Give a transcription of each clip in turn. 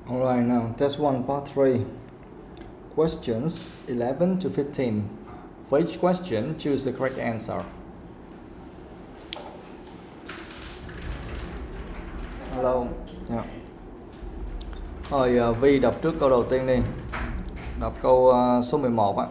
Alright, now test 1, part 3. Questions 11 to 15. For each question, choose the correct answer. Hello. Yeah. Rồi, Vi đọc trước câu đầu tiên đi. Đọc câu số 11 á.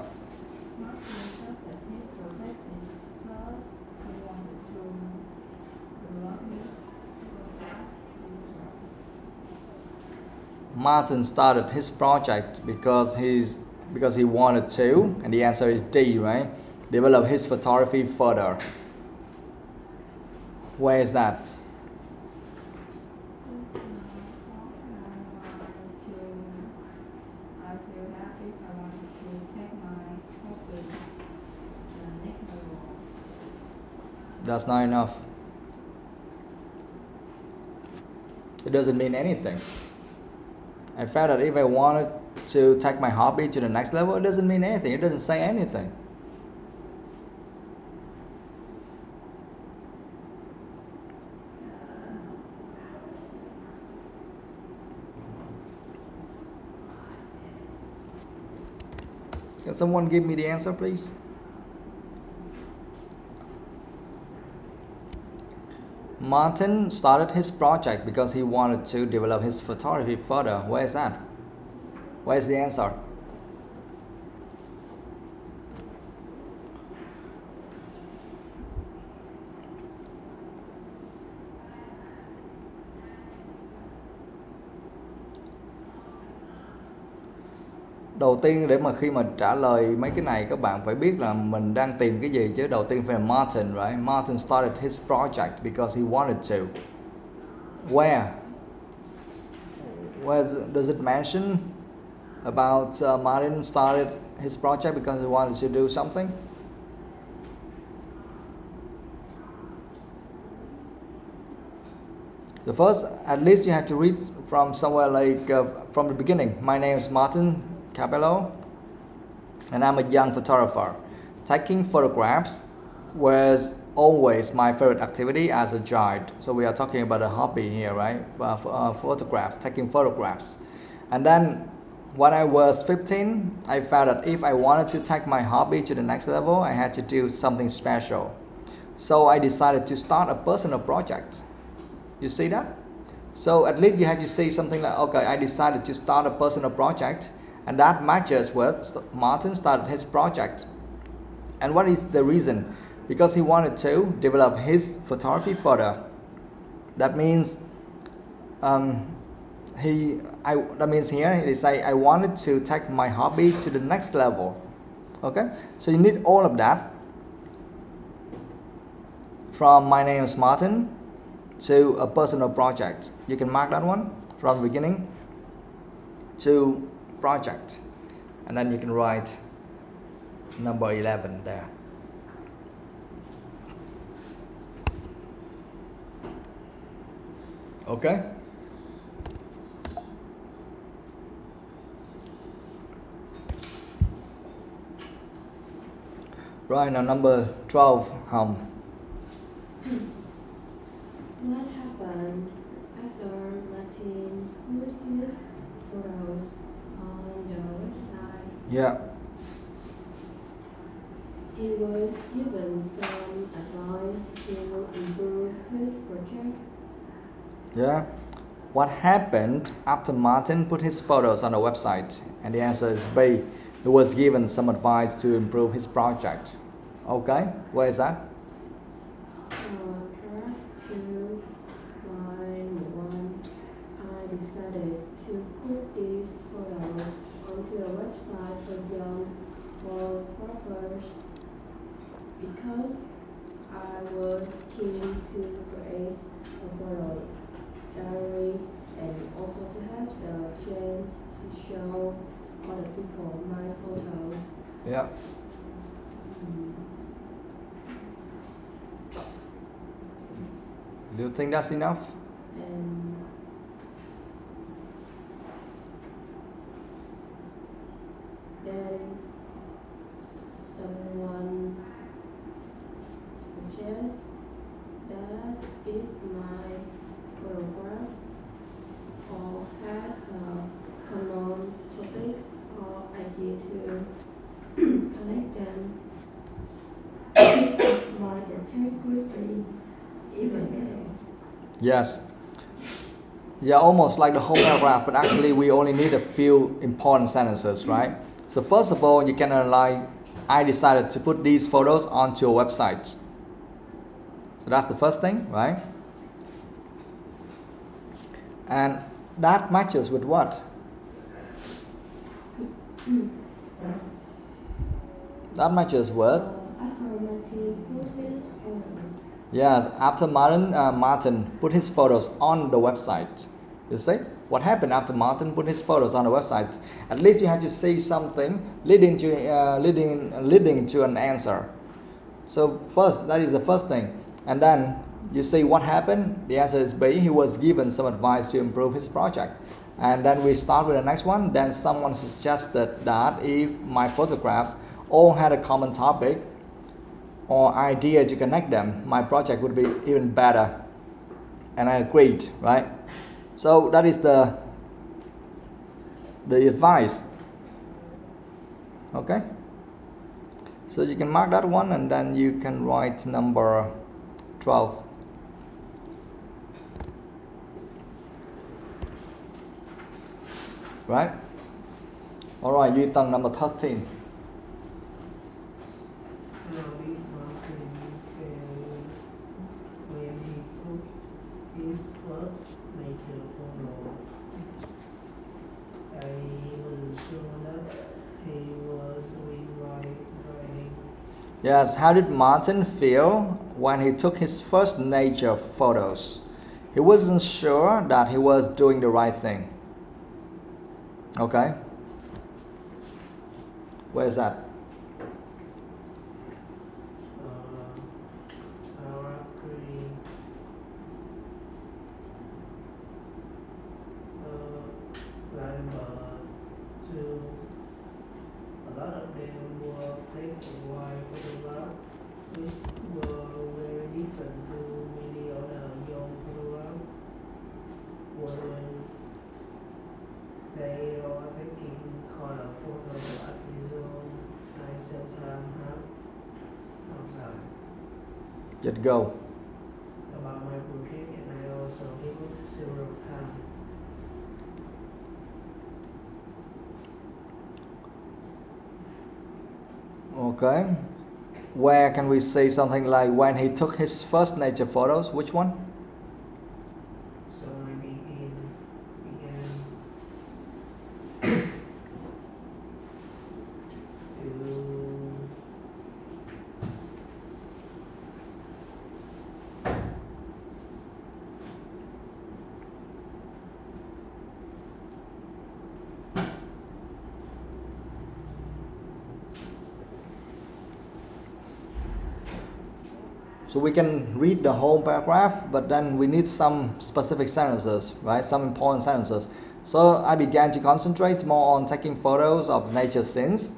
Martin started his project because he wanted to, and the answer is D, right? Develop his photography further. Where is that? That's not enough. It doesn't mean anything. I felt that if I wanted to take my hobby to the next level, it doesn't mean anything. It doesn't say anything. Can someone give me the answer, please? Martin started his project because he wanted to develop his photography further. Where is that? Where is the answer? Đầu tiên để mà khi mà trả lời mấy cái này các bạn phải biết là mình đang tìm cái gì chứ. Đầu tiên phải là Martin, right? Martin started his project because he wanted to. Where does it mention about Martin started his project because he wanted to do something? The first, at least you have to read from somewhere like from the beginning. My name is Martin Capello, and I'm a young photographer. Taking photographs was always my favorite activity as a child. So we are talking about a hobby here, right? Photographs, taking photographs. And then when I was 15, I felt that if I wanted to take my hobby to the next level, I had to do something special. So I decided to start a personal project. You see that? So at least you have to say something like, okay, I decided to start a personal project. And that matches with Martin started his project. And what is the reason? Because he wanted to develop his photography further. That means that means here he say I wanted to take my hobby to the next level. Okay? So you need all of that. From my name is Martin to a personal project. You can mark that one from the beginning to project, and then you can write number 11 there. Okay? Right, now number 12, Hồng. What happened after Martin put his photos on the website? Yeah. He was given some advice to improve his project. Yeah. What happened after Martin put his photos on the website? And the answer is B. He was given some advice to improve his project. Okay, where is that? Paragraph 2, line 1. I decided to put these photos onto a website for young photographers because I was keen to create a photo diary and also to have the chance to show other people my photos. Yeah. Do you think that's enough? And then someone suggests that if my photograph all had a Yes. Yeah, almost like the whole paragraph, but actually we only need a few important sentences, right? So first of all, you can analyze, I decided to put these photos onto a website. So that's the first thing, right? And that matches with what? That matches with? Yes, after Martin put his photos on the website. You see? What happened after Martin put his photos on the website? At least you have to say something leading to an answer. So first, that is the first thing. And then you see what happened. The answer is B. He was given some advice to improve his project. And then we start with the next one. Then someone suggested that if my photographs all had a common topic or idea to connect them, my project would be even better. And I agreed, right? So that is the advice. Okay? So you can mark that one and then you can write number 12. Right? Alright, you done number 13. Yes, how did Martin feel when he took his first nature photos? He wasn't sure that he was doing the right thing. Okay? Where is that? A lot of them were black and white photographs, which were very different to many other young photographs. When they are taking color photos at visual, I sometimes have Just go. about my project, and I also give several times. Okay. Where can we say something like when he took his first nature photos? Which one? So I began So we can read the whole paragraph, but then we need some specific sentences, right? Some important sentences. So I began to concentrate more on taking photos of nature scenes,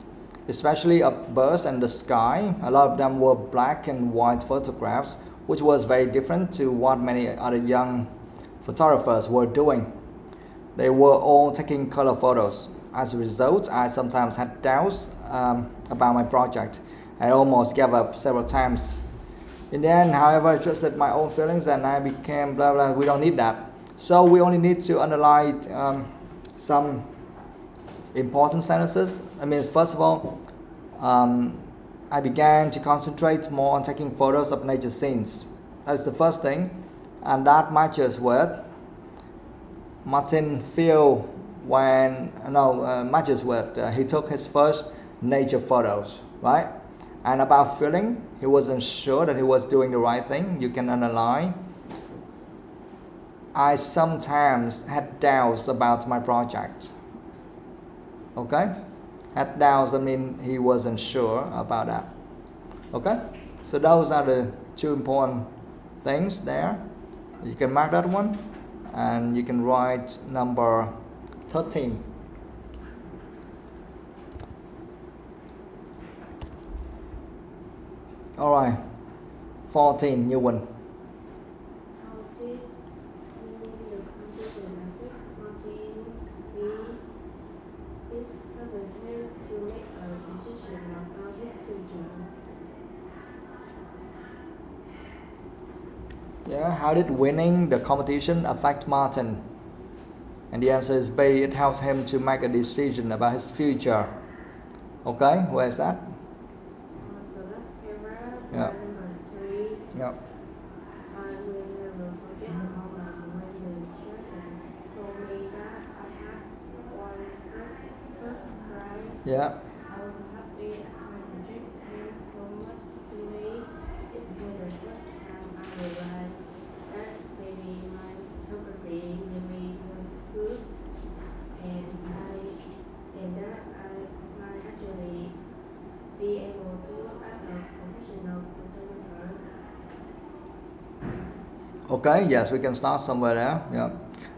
especially of birds and the sky. A lot of them were black and white photographs, which was very different to what many other young photographers were doing. They were all taking color photos. As a result, I sometimes had doubts about my project. I almost gave up several times. In the end, however, I trusted my own feelings and I became blah blah. We don't need that. So we only need to underline some important sentences. I mean, first of all, I began to concentrate more on taking photos of nature scenes. That's the first thing, and that matches with Martin feel when matches with he took his first nature photos, right? And about feeling, he wasn't sure that he was doing the right thing. You can underline. I sometimes had doubts about my project. Okay? Had doubts, I mean he wasn't sure about that. Okay? So those are the two important things there. You can mark that one. And you can write number 13. Alright, 14, new one. How did the photographic Martin discovered him to make a decision about his future? Yeah, how did winning the competition affect Martin? And the answer is B. It helps him to make a decision about his future. Okay, where is that? The last paragraph, Yeah. number 3. Yeah. I will never forget the moment when the children told me that I had won first prize. Yeah. I was so happy as my project meant so much to me. It's been the first time I realized that maybe my photography really was good, and that I might actually be able to look at a professional photographer. Okay, yes, we can start somewhere there. Yeah.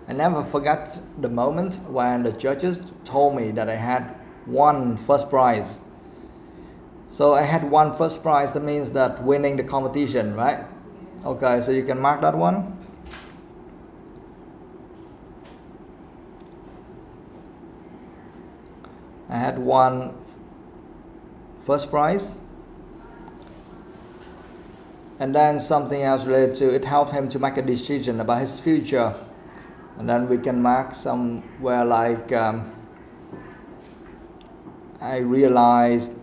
I never forget the moment when the judges told me that I had won first prize. So I had won first prize, that means that winning the competition, right? Okay, so you can mark that one. I had won first prize. And then something else related to it helped him to make a decision about his future. And then we can mark somewhere like I realized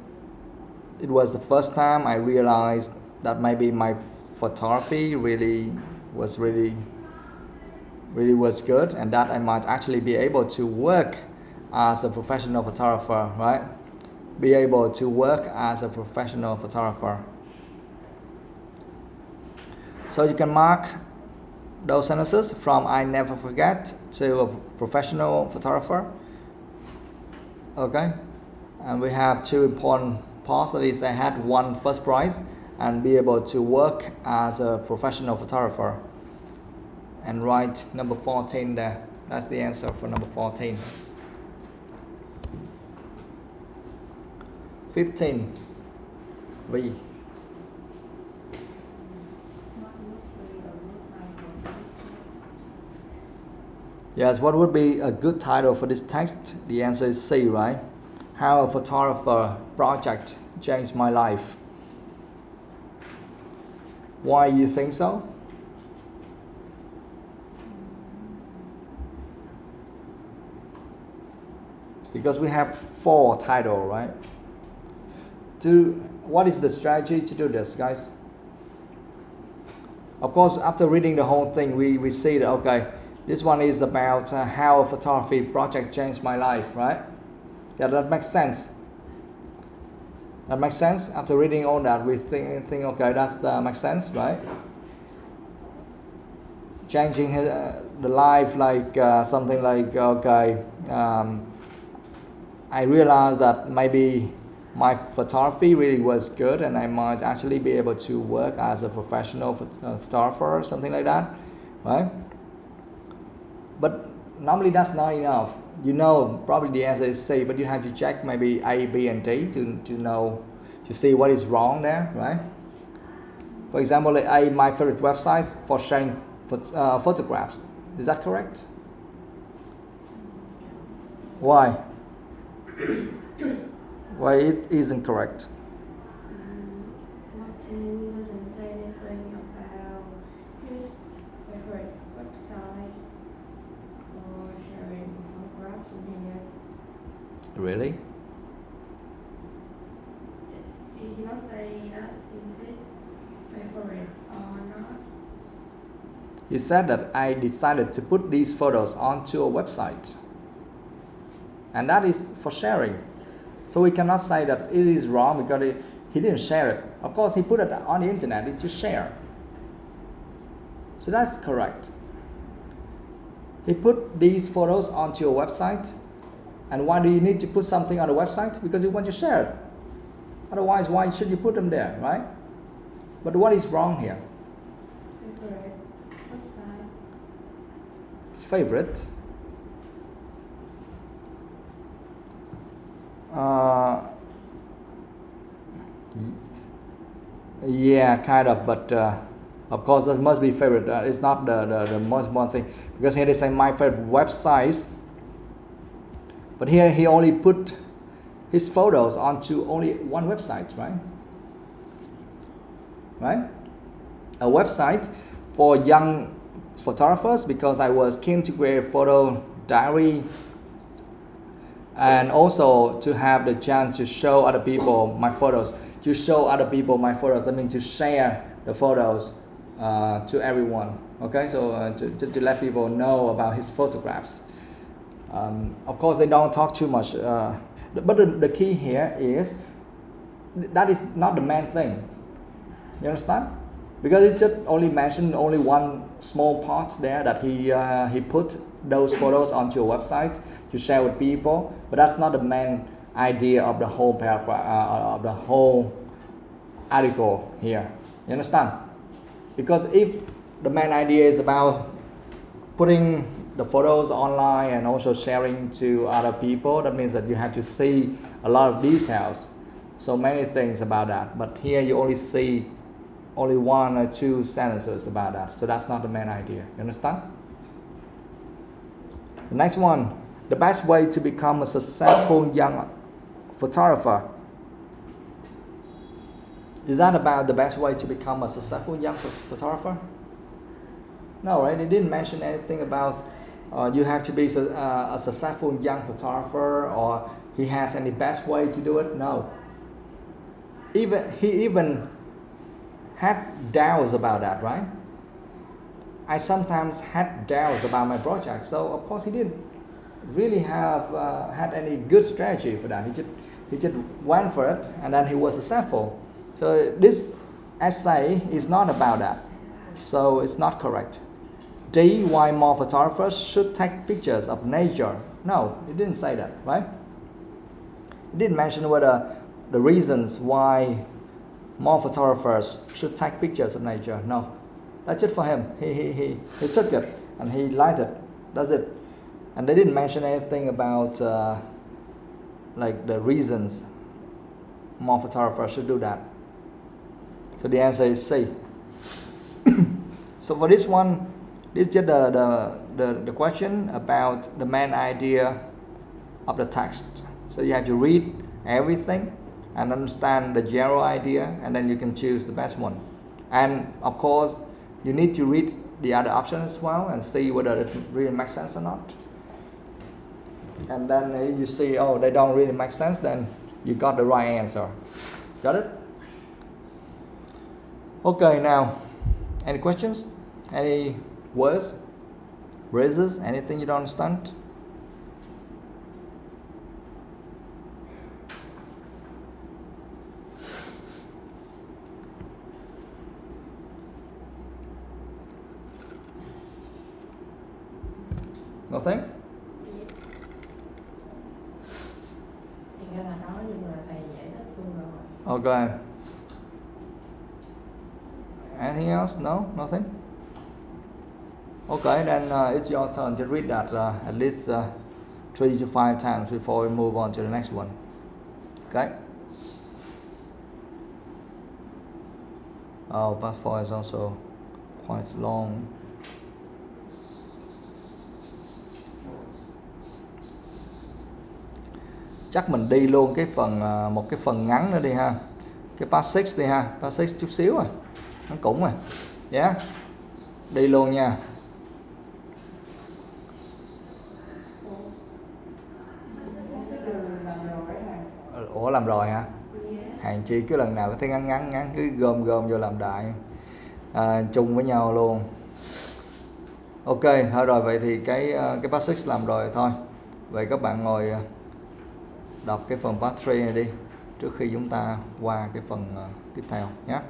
it was the first time I realized that maybe my photography really was good, and that I might actually be able to work as a professional photographer, right? Be able to work as a professional photographer. So you can mark those sentences from I never forget to a professional photographer. Okay, and we have two important parts, that is I had won first prize and be able to work as a professional photographer. And write number 14 there. That's the answer for number 14. 15. V. Yes, what would be a good title for this text? The answer is C, right? How a photographer project changed my life. Why you think so? Because we have 4 titles, right? What is the strategy to do this, guys? Of course, after reading the whole thing, we see that, okay, this one is about how a photography project changed my life, right? Yeah, that makes sense. That makes sense. After reading all that, we think okay, that makes sense, right? Changing the life, like something like, okay, I realized that maybe my photography really was good, and I might actually be able to work as a professional photographer or something like that, right? But normally that's not enough. You know, probably the answer is C, but you have to check maybe A, B, and D to see what is wrong there, right? For example, like A, my favorite website for sharing photographs. Is that correct? Why? Why it isn't correct? Martin doesn't say anything about his favorite website or sharing photographs in here. Really? He did not say that is his favorite or not. He said that I decided to put these photos onto a website, and that is for sharing. So we cannot say that it is wrong because he didn't share it. Of course, he put it on the internet, it's just share. So that's correct. He put these photos onto your website. And why do you need to put something on the website? Because you want to share it. Otherwise, why should you put them there, right? But what is wrong here? Favorite website. Favorite. Yeah, kind of, but of course that must be favorite. It's not the most important thing, because here they say my favorite websites, but here he only put his photos onto only one website, right? Right? A website for young photographers because I was keen to create a photo diary and also to have the chance to show other people my photos. To show other people my photos, I mean to share the photos to everyone. Okay, so to let people know about his photographs. Of course, they don't talk too much, but the key here is that is not the main thing. You understand? Because it's just only mentioned only one small part there that he put those photos onto a website to share with people, but that's not the main idea of the whole paragraph of the whole article here. You understand? Because if the main idea is about putting the photos online and also sharing to other people, that means that you have to see a lot of details, so many things about that. But here you only see only 1 or 2 sentences about that, so that's not the main idea. You understand? The next one, the best way to become a successful young photographer. Is that about the best way to become a successful young photographer? No, right? It didn't mention anything about you have to be a successful young photographer, or he has any best way to do it. No. He even had doubts about that, right? I sometimes had doubts about my project, so of course he didn't really have had any good strategy for that. He just went for it, and then he was successful. So this essay is not about that, so it's not correct. D, why more photographers should take pictures of nature. No, it didn't say that, right? It didn't mention whether the reasons why more photographers should take pictures of nature. No, that's it for him. He took it and he liked it. That's it. And they didn't mention anything about like the reasons more photographers should do that. So the answer is C. So for this one, this is just the question about the main idea of the text. So you have to read everything and understand the general idea, and then you can choose the best one. And of course, you need to read the other options as well and see whether it really makes sense or not. And then if you see, oh, they don't really make sense, then you got the right answer. Got it? Okay, now, any questions? Any words? Phrases? Anything you don't understand? Nothing? Thì ra là đó, nhưng mà thầy giải thích luôn rồi. Okay. Anything else? No? Nothing? Okay, then it's your turn to read that at least 3 to 5 times before we move on to the next one. Okay? Oh, part 4 is also quite long. Chắc mình đi luôn cái phần một cái phần ngắn nữa đi ha. Cái part 6 đi ha. Part 6 chút xíu rồi. Nó cũng rồi. Yeah. Đi luôn nha. Ủa làm rồi hả? Hàng chi cứ lần nào có thấy ngắn cứ gom vô làm đại. Chung với nhau luôn. Ok, thôi rồi vậy thì cái part 6 làm rồi thôi. Vậy các bạn ngồi đọc cái phần part 3 này đi trước khi chúng ta qua cái phần tiếp theo nhé.